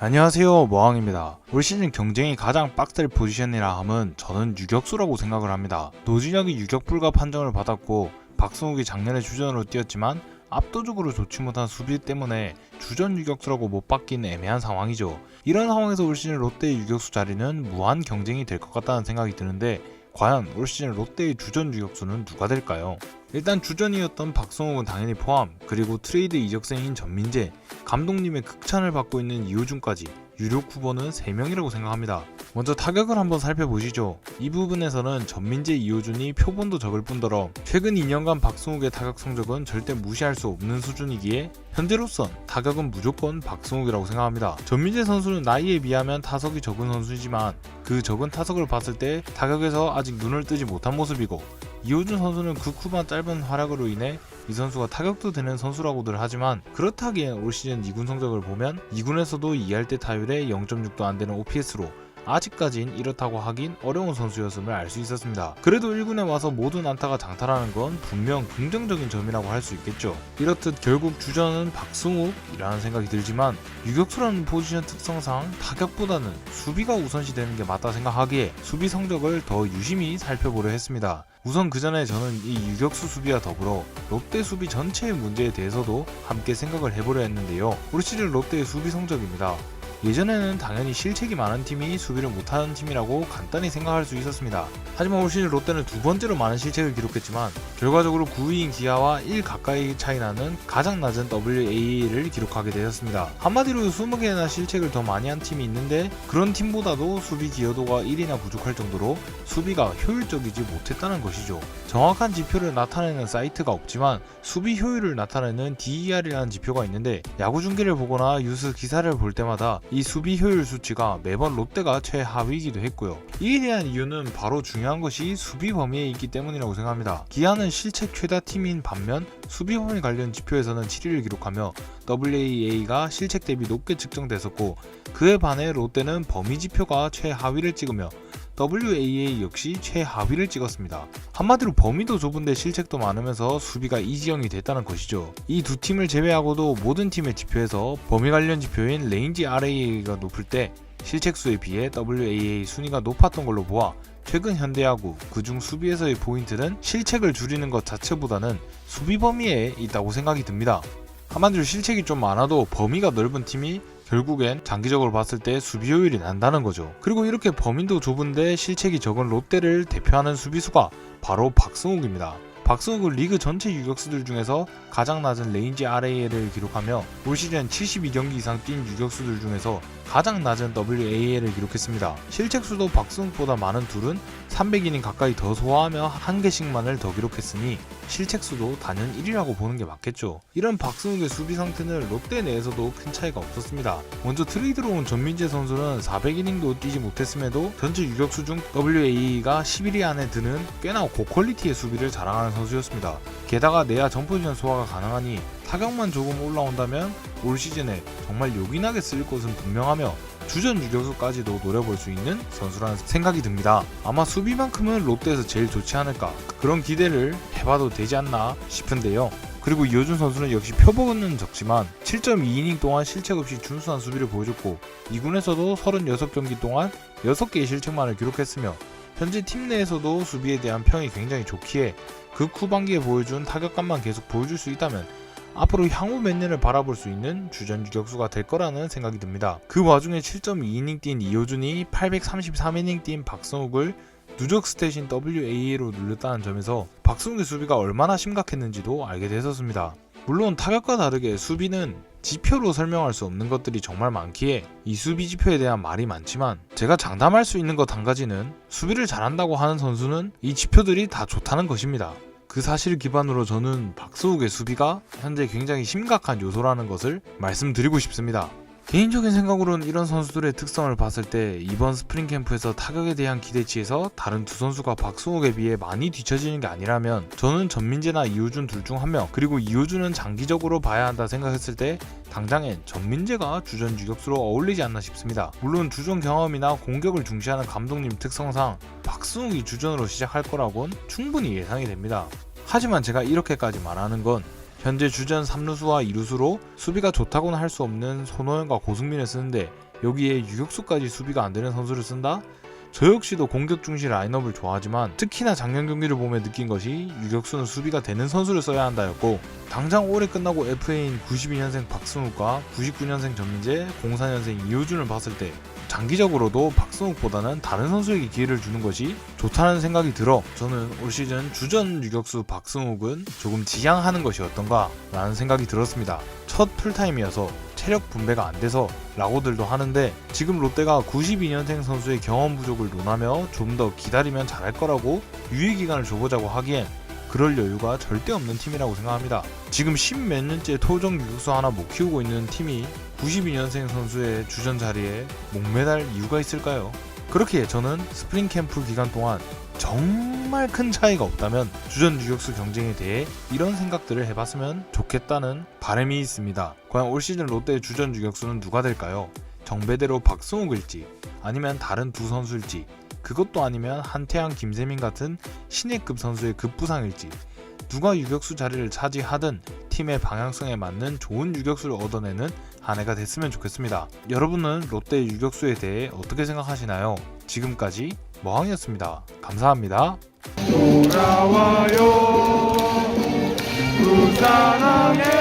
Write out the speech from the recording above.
안녕하세요, 모항입니다. 올 시즌 경쟁이 가장 빡셀 포지션이라 함은 저는 유격수라고 생각을 합니다. 노진혁이 유격불가 판정을 받았고 박승욱이 작년에 주전으로 뛰었지만 압도적으로 좋지 못한 수비 때문에 주전 유격수라고 못 받긴 애매한 상황이죠. 이런 상황에서 올 시즌 롯데의 유격수 자리는 무한 경쟁이 될 것 같다는 생각이 드는데 과연 올 시즌 롯데의 주전 유격수는 누가 될까요? 일단 주전이었던 박성욱은 당연히 포함, 그리고 트레이드 이적생인 전민재, 감독님의 극찬을 받고 있는 이호준까지 유력 후보는 3명이라고 생각합니다. 먼저 타격을 한번 살펴보시죠. 이 부분에서는 전민재, 이호준이 표본도 적을 뿐더러 최근 2년간 박승욱의 타격 성적은 절대 무시할 수 없는 수준이기에 현재로선 타격은 무조건 박승욱이라고 생각합니다. 전민재 선수는 나이에 비하면 타석이 적은 선수이지만 그 적은 타석을 봤을 때 타격에서 아직 눈을 뜨지 못한 모습이고, 이호준 선수는 극후반 짧은 활약으로 인해 이 선수가 타격도 되는 선수라고들 하지만 그렇다기엔 올 시즌 2군 성적을 보면 2군에서도 2할 때 타율에 0.6도 안되는 OPS로 아직까진 이렇다고 하긴 어려운 선수였음을 알 수 있었습니다. 그래도 1군에 와서 모든 안타가 장타라는 건 분명 긍정적인 점이라고 할 수 있겠죠. 이렇듯 결국 주전은 박승욱이라는 생각이 들지만 유격수라는 포지션 특성상 타격보다는 수비가 우선시 되는 게 맞다 생각하기에 수비 성적을 더 유심히 살펴보려 했습니다. 우선 그 전에 저는 이 유격수 수비와 더불어 롯데 수비 전체의 문제에 대해서도 함께 생각을 해보려 했는데요. 올 시즌 롯데의 수비 성적입니다. 예전에는 당연히 실책이 많은 팀이 수비를 못하는 팀이라고 간단히 생각할 수 있었습니다. 하지만 올 시즌 롯데는 두 번째로 많은 실책을 기록했지만 결과적으로 9위인 기아와 1 가까이 차이 나는 가장 낮은 WA를 기록하게 되었습니다. 한마디로 20개나 실책을 더 많이 한 팀이 있는데 그런 팀보다도 수비 기여도가 1이나 부족할 정도로 수비가 효율적이지 못했다는 것이죠. 정확한 지표를 나타내는 사이트가 없지만 수비 효율을 나타내는 DER이라는 지표가 있는데 야구 중계를 보거나 뉴스 기사를 볼 때마다 이 수비 효율 수치가 매번 롯데가 최하위이기도 했고요. 이에 대한 이유는 바로 중요한 것이 수비 범위에 있기 때문이라고 생각합니다. 기아는 실책 최다 팀인 반면 수비 범위 관련 지표에서는 7위를 기록하며 WAA가 실책 대비 높게 측정됐었고, 그에 반해 롯데는 범위 지표가 최하위를 찍으며 WAA 역시 최하위를 찍었습니다. 한마디로 범위도 좁은데 실책도 많으면서 수비가 이지영이 됐다는 것이죠. 이 두 팀을 제외하고도 모든 팀의 지표에서 범위 관련 지표인 레인지 RA가 높을 때 실책수에 비해 WAA 순위가 높았던 걸로 보아 최근 현대야구 그중 수비에서의 포인트는 실책을 줄이는 것 자체보다는 수비 범위에 있다고 생각이 듭니다. 한마디로 실책이 좀 많아도 범위가 넓은 팀이 결국엔 장기적으로 봤을 때 수비 효율이 난다는 거죠. 그리고 이렇게 범위도 좁은데 실책이 적은 롯데를 대표하는 수비수가 바로 박승욱입니다. 박승욱은 리그 전체 유격수들 중에서 가장 낮은 레인지 RAL을 기록하며 올 시즌 72경기 이상 뛴 유격수들 중에서 가장 낮은 WAL을 기록했습니다. 실책수도 박승욱보다 많은 둘은 300이닝 가까이 더 소화하며 한 개씩만을 더 기록했으니 실책수도 단연 1위라고 보는 게 맞겠죠. 이런 박승욱의 수비 상태는 롯데 내에서도 큰 차이가 없었습니다. 먼저 트레이드로 온 전민재 선수는 400이닝도 뛰지 못했음에도 전체 유격수 중 WA가 11위 안에 드는 꽤나 고퀄리티의 수비를 자랑하는 선수였습니다. 게다가 내야 전 포지션 소화가 가능하니 타격만 조금 올라온다면 올 시즌에 정말 요긴하게 쓰일 것은 분명하며 주전 유격수까지도 노려볼 수 있는 선수라는 생각이 듭니다. 아마 수비만큼은 롯데에서 제일 좋지 않을까, 그런 기대를 해봐도 되지 않나 싶은데요. 그리고 이호준 선수는 역시 표본은 적지만 7.2이닝 동안 실책 없이 준수한 수비를 보여줬고 2군에서도 36경기 동안 6개의 실책만을 기록했으며 현재 팀 내에서도 수비에 대한 평이 굉장히 좋기에 그 후반기에 보여준 타격감만 계속 보여줄 수 있다면 앞으로 향후 몇 년을 바라볼 수 있는 주전 유격수가 될 거라는 생각이 듭니다. 그 와중에 7.2이닝 뛴 이호준이 833이닝 뛴 박성욱을 누적 스탯인 WAA로 눌렀다는 점에서 박승욱의 수비가 얼마나 심각했는지도 알게 됐었습니다. 물론 타격과 다르게 수비는 지표로 설명할 수 없는 것들이 정말 많기에 이 수비 지표에 대한 말이 많지만 제가 장담할 수 있는 것 한 가지는 수비를 잘한다고 하는 선수는 이 지표들이 다 좋다는 것입니다. 그 사실을 기반으로 저는 박승욱의 수비가 현재 굉장히 심각한 요소라는 것을 말씀드리고 싶습니다. 개인적인 생각으로는 이런 선수들의 특성을 봤을 때 이번 스프링 캠프에서 타격에 대한 기대치에서 다른 두 선수가 박승욱에 비해 많이 뒤처지는 게 아니라면 저는 전민재나 이호준 둘 중 한 명, 그리고 이호준은 장기적으로 봐야 한다 생각했을 때 당장엔 전민재가 주전 유격수로 어울리지 않나 싶습니다. 물론 주전 경험이나 공격을 중시하는 감독님 특성상 박승욱이 주전으로 시작할 거라곤 충분히 예상이 됩니다. 하지만 제가 이렇게까지 말하는 건 현재 주전 3루수와 2루수로 수비가 좋다고는 할 수 없는 손호연과 고승민을 쓰는데 여기에 유격수까지 수비가 안 되는 선수를 쓴다? 저 역시도 공격 중심 라인업을 좋아하지만 특히나 작년 경기를 보며 느낀 것이 유격수는 수비가 되는 선수를 써야 한다였고, 당장 올해 끝나고 FA인 92년생 박승욱과 99년생 전민재, 04년생 이호준을 봤을 때 장기적으로도 박승욱보다는 다른 선수에게 기회를 주는 것이 좋다는 생각이 들어 저는 올 시즌 주전 유격수 박승욱은 조금 지양하는 것이 어떤가 라는 생각이 들었습니다. 첫 풀타임이어서 체력 분배가 안 돼서 라고들도 하는데, 지금 롯데가 92년생 선수의 경험 부족을 논하며 좀 더 기다리면 잘할 거라고 유예 기간을 줘보자고 하기엔 그럴 여유가 절대 없는 팀이라고 생각합니다. 지금 10몇 년째 토종 유격수 하나 못 키우고 있는 팀이 92년생 선수의 주전 자리에 목매달 이유가 있을까요? 그렇기에 저는 스프링 캠프 기간 동안 정말 큰 차이가 없다면 주전 유격수 경쟁에 대해 이런 생각들을 해봤으면 좋겠다는 바람이 있습니다. 과연 올 시즌 롯데의 주전 유격수는 누가 될까요? 정배대로 박승욱일지, 아니면 다른 두 선수일지, 그것도 아니면 한태양, 김세민 같은 신예급 선수의 급부상일지, 누가 유격수 자리를 차지하든 팀의 방향성에 맞는 좋은 유격수를 얻어내는 한 해가 됐으면 좋겠습니다. 여러분은 롯데 유격수에 대해 어떻게 생각하시나요? 지금까지 머항이었습니다. 감사합니다. 돌아와요 그 사랑의